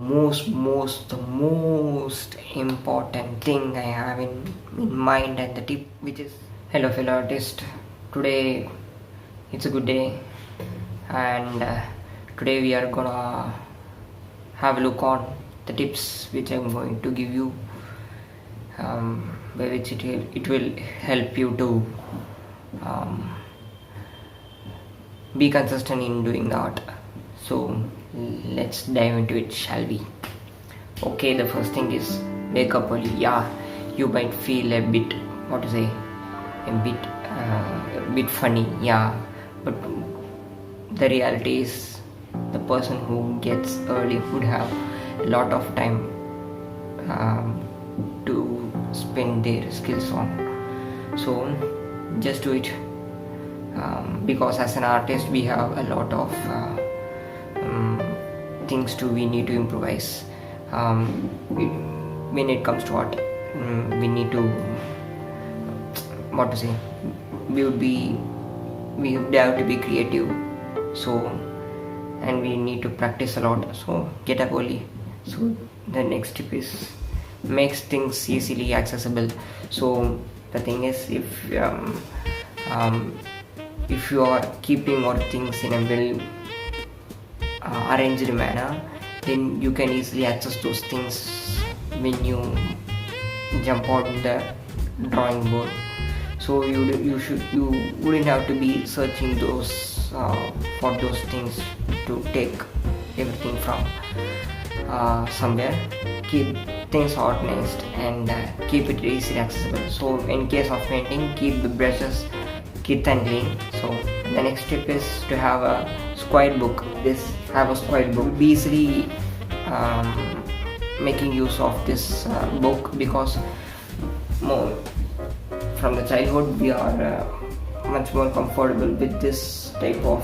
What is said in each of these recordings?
the most important thing I have in mind, and the tip, which is, hello fellow artist. Today it's a good day, and today we are gonna have a look on the tips which I'm going to give you, by which it will help you to be consistent in doing the art. So let's dive into it, shall we? Okay, the first thing is wake up early. Yeah, you might feel a bit, a bit funny. Yeah, but the reality is the person who gets early would have a lot of time to spend their skills on. So just do it, because as an artist we have a lot of things we need to improvise. When it comes to art, we need to we would have to be creative. So, and we need to practice a lot. So get up early. So the next tip is makes things easily accessible. So the thing is, if you are keeping all things in a well arranged manner, then you can easily access those things when you jump on the drawing board. So you wouldn't have to be searching those for those things to take everything from somewhere. Keep things organized and keep it easily accessible. So in case of painting, keep the brushes kit and clean. So the next tip is to have a square book. Be easily making use of this book, because from the childhood we are much more comfortable with this type of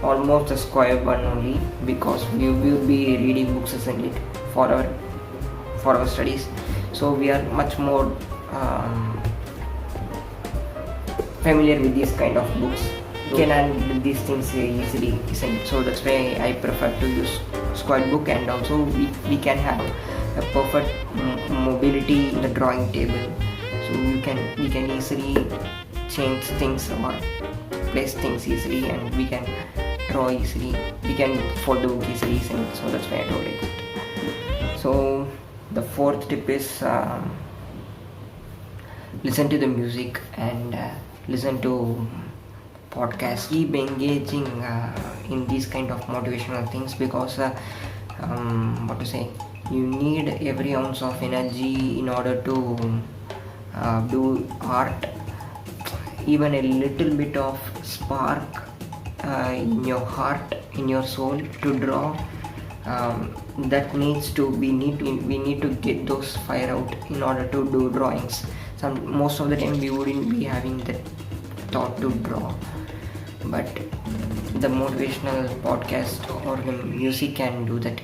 almost a square one only, because we will be reading books, isn't it, for our studies. So we are much more familiar with these kind of books. You can handle these things easily, isn't it? So that's why I prefer to use square book, and also we can have a perfect mobility in the drawing table. So we can easily change things or place things easily, and we can draw easily. We can fold the book easily, isn't it? So that's why I told it. So the fourth tip is listen to the music and listen to podcasts. Keep engaging in these kind of motivational things, because you need every ounce of energy in order to do art. Even a little bit of spark in your heart, in your soul, to draw, that we need to get those fire out in order to do drawings. Most of the time we wouldn't be having that thought to draw, but the motivational podcast or the music can do that.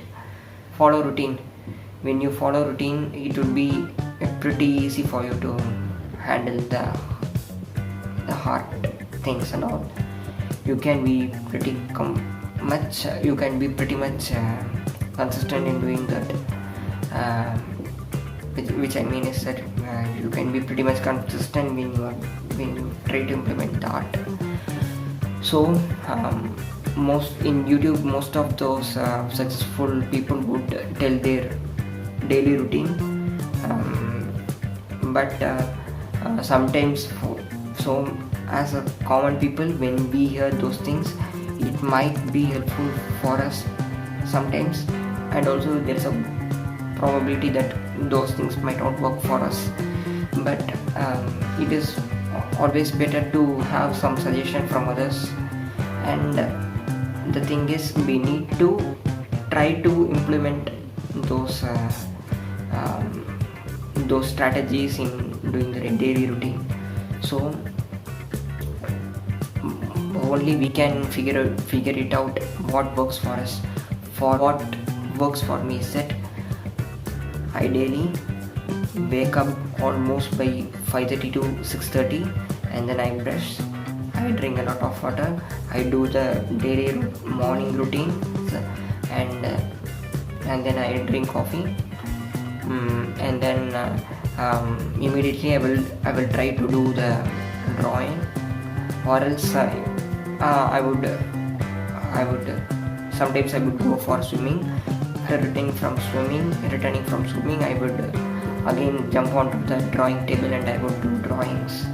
Follow routine. When you follow routine, it would be pretty easy for you to handle the hard things and all. You can be pretty much consistent in doing that. Which I mean is that you can be pretty much consistent when you try to implement the art. So most of those successful people would tell their daily routine, but sometimes as a common people, when we hear those things, it might be helpful for us sometimes, and also there is a probability that those things might not work for us. But it is always better to have some suggestion from others, and the thing is, we need to try to implement those strategies in doing the daily routine. So only we can figure it out what works for us. For what works for me is that I daily wake up almost by 5:30 to 6:30, and then I brush, I drink a lot of water, I do the daily morning routine, and and then I drink coffee, and then immediately I will try to do the drawing, or else I would sometimes I would go for swimming. Returning from swimming, I would again jump onto the drawing table and I would do drawings.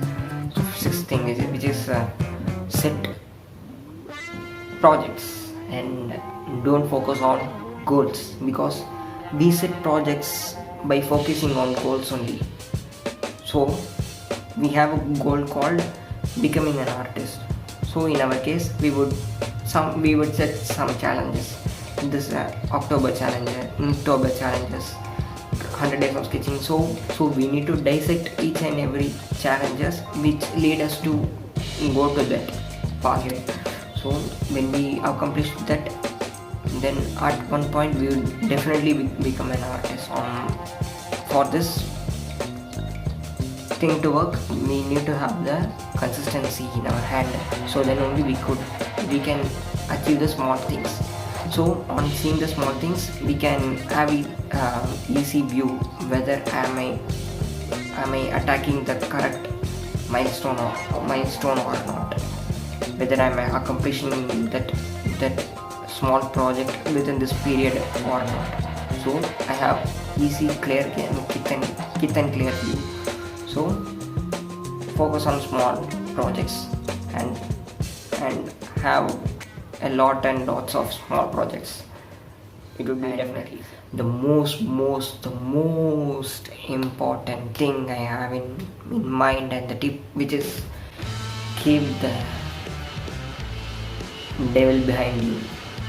So sixth thing is which is set projects and don't focus on goals, because we set projects by focusing on goals only. So we have a goal called becoming an artist. So in our case, we would set some challenges. This October challenges, 100 days of sketching. So we need to dissect each and every challenges which lead us to go to that target. So when we accomplish that, then at one point we will definitely become an artist. For this thing to work, we need to have the consistency in our hand. So then only we can achieve the small things. So on seeing the small things, we can have easy view whether am I attacking the correct milestone or not, whether I am accomplishing that small project within this period or not. So I have easy, clear and clear view. So focus on small projects and have a lot and lots of small projects. It would be definitely the most important thing I have in mind, and the tip which is keep the devil behind you,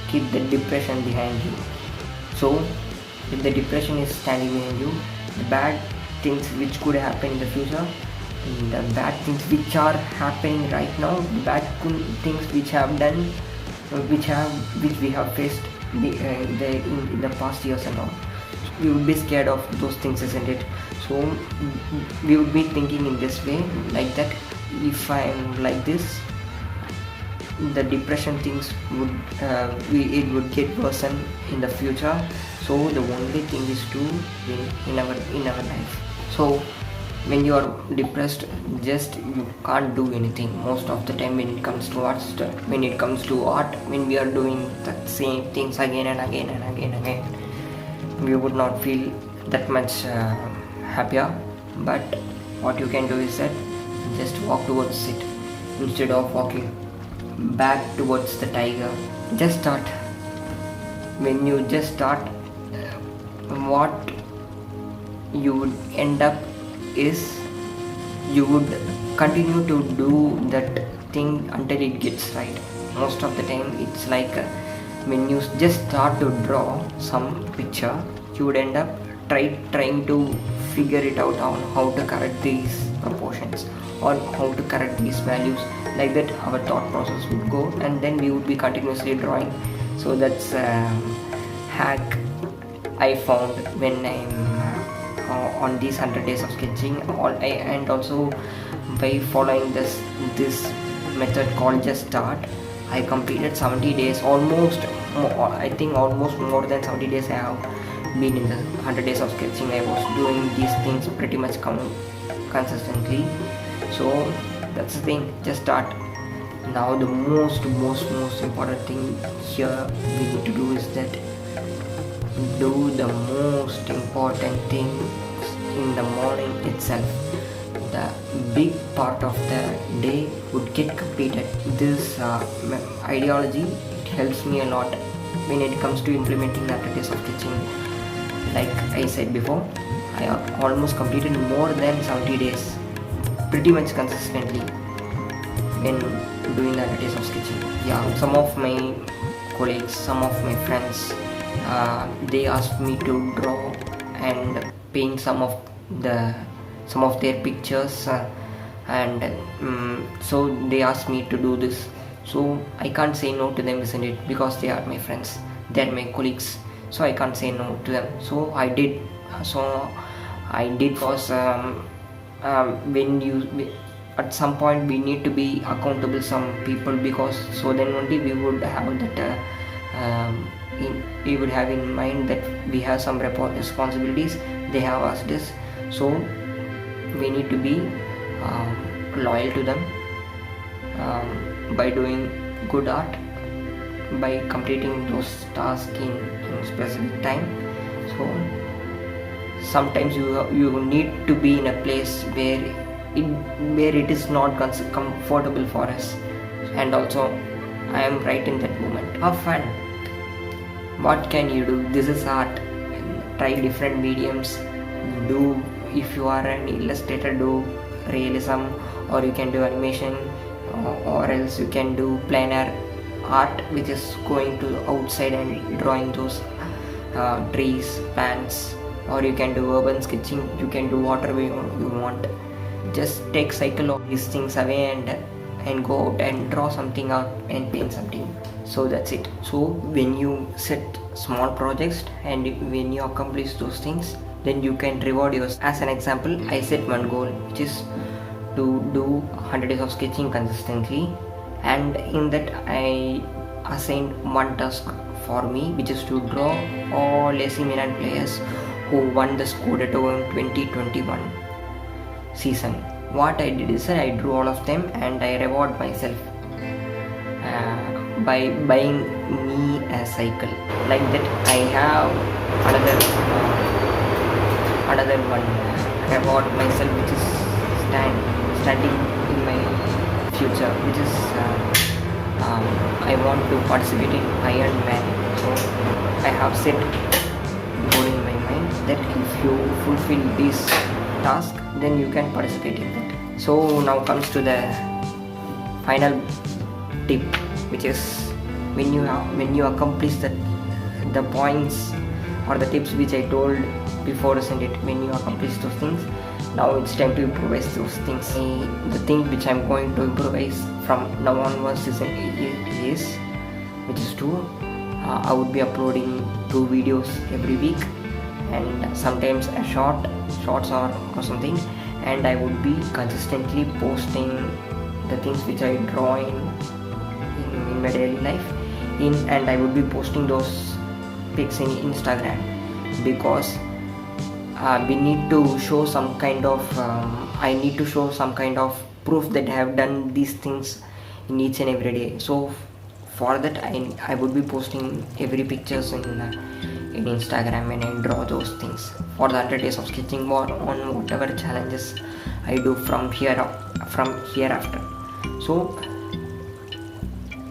keep the depression behind you. So if the depression is standing behind you, the bad things which could happen in the future, the bad things which are happening right now, the bad things which have done, which we have faced in the past years and all, we would be scared of those things, isn't it? So we would be thinking in this way, like that if I am like this, the depression things it would get worsen in the future. So the only thing is to win in our life. So when you are depressed, you can't do anything most of the time. When it comes to art, when we are doing the same things again and again, we would not feel that much happier. But what you can do is that just walk towards it instead of walking back towards the tiger. Just start. When you just start, what you would end up is you would continue to do that thing until it gets right. Most of the time it's like when you just start to draw some picture, you would end up trying to figure it out on how to correct these proportions or how to correct these values. Like that our thought process would go, and then we would be continuously drawing. So that's a hack I found when I'm on these 100 days of sketching, and also by following this method called just start, I completed 70 days, almost more than 70 days I have been in the 100 days of sketching. I was doing these things pretty much consistently. So that's the thing, just start. Now the most important thing here we need to do is that do the most important thing in the morning itself. The big part of the day would get completed. This ideology, it helps me a lot when it comes to implementing the 100 days of sketching. Like I said before, I have almost completed more than 70 days pretty much consistently when doing the 100 days of sketching. Yeah, some of my colleagues, some of my friends, they asked me to draw and paint some of their pictures, and so they asked me to do this. So I can't say no to them, isn't it? Because they are my friends, they are my colleagues, so I can't say no to them. So I did because at some point we need to be accountable some people, because so then only we would have that we would have in mind that we have some responsibilities. They have asked us, so we need to be loyal to them by doing good art, by completing those tasks in specific time. So sometimes you need to be in a place where it is not comfortable for us, and also I am right in that moment. Have fun. What can you do? This is art. Try different mediums. Do, if you are an illustrator, do realism, or you can do animation, or else you can do plein air art, which is going to outside and drawing those trees, plants, or you can do urban sketching. You can do whatever you want. Just take cycle of these things away and go out and draw something out and paint something. So that's it. So when you set small projects and when you accomplish those things, then you can reward yourself. As an example, I set one goal, which is to do 100 days of sketching consistently, and in that I assigned one task for me, which is to draw all AC Milan players who won the Scudetto in 2021 season. What I did is I drew all of them and I reward myself by buying me a cycle. Like that I have another one reward myself, which is standing in my future, which is I want to participate in Iron Man. So I have set goal in my mind that if you fulfill this task, then you can participate in it. So now comes to the final tip, which is when you accomplish the points or the tips which I told before, isn't it? When you accomplish those things, now it's time to improvise those things. The thing which I'm going to improvise from now onwards is which is to I would be uploading 2 videos every week, and sometimes a shorts or something, and I would be consistently posting the things which I draw in my daily life and I would be posting those pics in Instagram, because we need to show some kind of I need to show some kind of proof that I have done these things in each and every day. So for that I would be posting every pictures in Instagram, and I draw those things for the 100 days of sketching or on whatever challenges I do from hereafter. So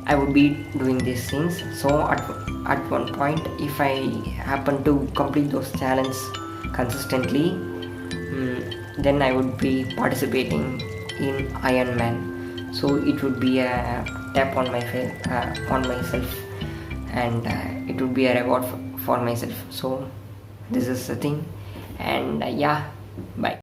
I would be doing these things. So at one point, if I happen to complete those challenges consistently, then I would be participating in Iron Man. So it would be a tap on myself, and it would be a reward for myself. So this is the thing, and yeah, bye.